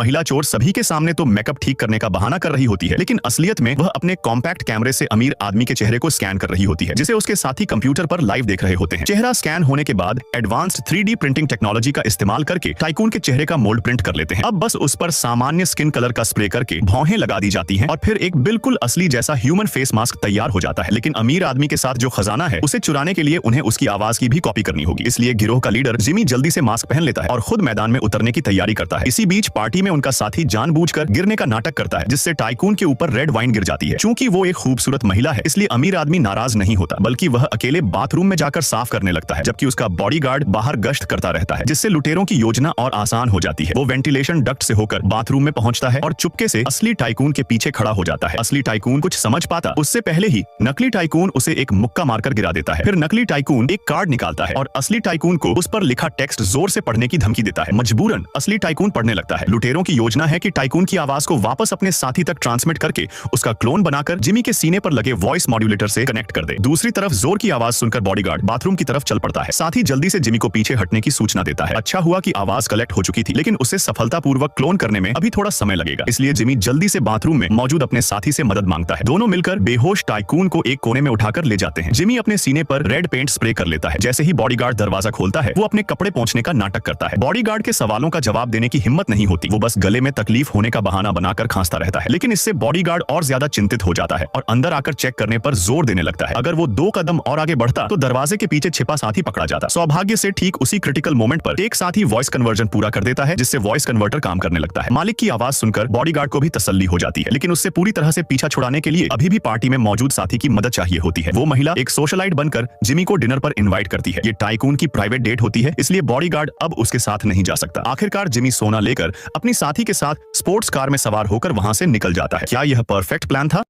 महिला चोर सभी के सामने तो मेकअप ठीक करने का बहाना कर रही होती है, लेकिन असलियत में वह अपने कॉम्पैक्ट कैमरे से अमीर आदमी के चेहरे को स्कैन कर रही होती है, जिसे उसके साथी कंप्यूटर पर लाइव देख रहे होते हैं। चेहरा स्कैन होने के बाद एडवांस्ड 3D प्रिंटिंग टेक्नोलॉजी का इस्तेमाल करके टाइकून के चेहरे का मोल्ड प्रिंट कर लेते हैं। अब बस उस पर सामान्य स्किन कलर का स्प्रे करके भौहें लगा दी जाती हैं और फिर एक बिल्कुल असली जैसा ह्यूमन फेस मास्क तैयार हो जाता है। लेकिन अमीर आदमी के साथ जो खजाना है उसे चुराने के लिए उन्हें उसकी आवाज की भी कॉपी करनी होगी। इसलिए गिरोह का लीडर जिमी जल्दी से मास्क पहन लेता है और खुद मैदान में उतरने की तैयारी करता है। इसी बीच पार्टी में उनका साथी जानबूझकर गिरने का नाटक करता है, जिससे टाइकून के ऊपर रेड वाइन गिर जाती है। चूंकि वो एक खूबसूरत महिला है, इसलिए अमीर आदमी नाराज नहीं होता, बल्कि वह अकेले बाथरूम में जाकर साफ करने लगता है, जबकि उसका बॉडीगार्ड बाहर गश्त करता रहता है, जिससे लुटेरों की योजना और आसान हो जाती है। वो वेंटिलेशन डक्ट से होकर बाथरूम में पहुंचता है और चुपके से असली टाइकून के पीछे खड़ा हो जाता है। असली टाइकून कुछ समझ पाता उससे पहले ही नकली टाइकून उसे एक मुक्का मारकर गिरा देता है। फिर नकली टाइकून एक कार्ड निकालता है और असली टाइकून को उस पर लिखा टेक्स्ट जोर से पढ़ने की धमकी देता है। मजबूरन असली टाइकून पढ़ने लगता है। लुटेरों की योजना है कि टाइकून की आवाज को वापस अपने साथी तक ट्रांसमिट करके उसका क्लोन बनाकर जिमी के सीने पर लगे वॉइस मॉड्यूलेटर से कनेक्ट कर दे। दूसरी तरफ जोर की आवाज सुनकर बॉडीगार्ड बाथरूम की तरफ चल पड़ता है। साथ ही जल्दी से जिमी को पीछे हटने की सूचना देता है। अच्छा हुआ कि आवाज कलेक्ट हो चुकी थी, लेकिन उसे सफलतापूर्वक क्लोन करने में अभी थोड़ा समय लगेगा, इसलिए जिमी जल्दी से बाथरूम में मौजूद अपने साथी से मदद मांगता है। दोनों मिलकर बेहोश टाइकून को एक कोने में उठाकर ले जाते हैं। जिमी अपने सीने पर रेड पेंट स्प्रे कर लेता है। जैसे ही बॉडीगार्ड दरवाजा खोलता है, वो अपने कपड़े पोंछने का नाटक करता है। बॉडीगार्ड के सवालों का जवाब देने की हिम्मत नहीं होती, वो बस गले में तकलीफ होने का बहाना बनाकर खांसता रहता है। लेकिन इससे बॉडीगार्ड और ज्यादा चिंतित हो जाता है और अंदर आकर चेक करने पर जोर देने लगता है। अगर वो 2 कदम और आगे बढ़ता तो दरवाजे के पीछे छिपा साथी पकड़ा जाता। सौभाग्य से ठीक उसी क्रिटिकल मोमेंट पर एक साथी वॉइस कन्वर्जन पूरा कर देता है, जिससे वॉइस कन्वर्टर काम करने लगता है। मालिक की आवाज सुनकर बॉडीगार्ड को भी तसल्ली हो जाती है, लेकिन उससे पूरी तरह से पीछा छुड़ाने के लिए अभी भी पार्टी में मौजूद साथी की मदद चाहिए होती है। वो महिला एक सोशलाइट बनकर जिमी को डिनर पर इनवाइट करती है। ये टाइकून की प्राइवेट डेट होती है, इसलिए बॉडीगार्ड अब उसके साथ नहीं जा सकता। आखिरकार जिमी सोना लेकर अपनी साथी के साथ स्पोर्ट्स कार में सवार होकर वहां से निकल जाता है। क्या यह परफेक्ट प्लान था?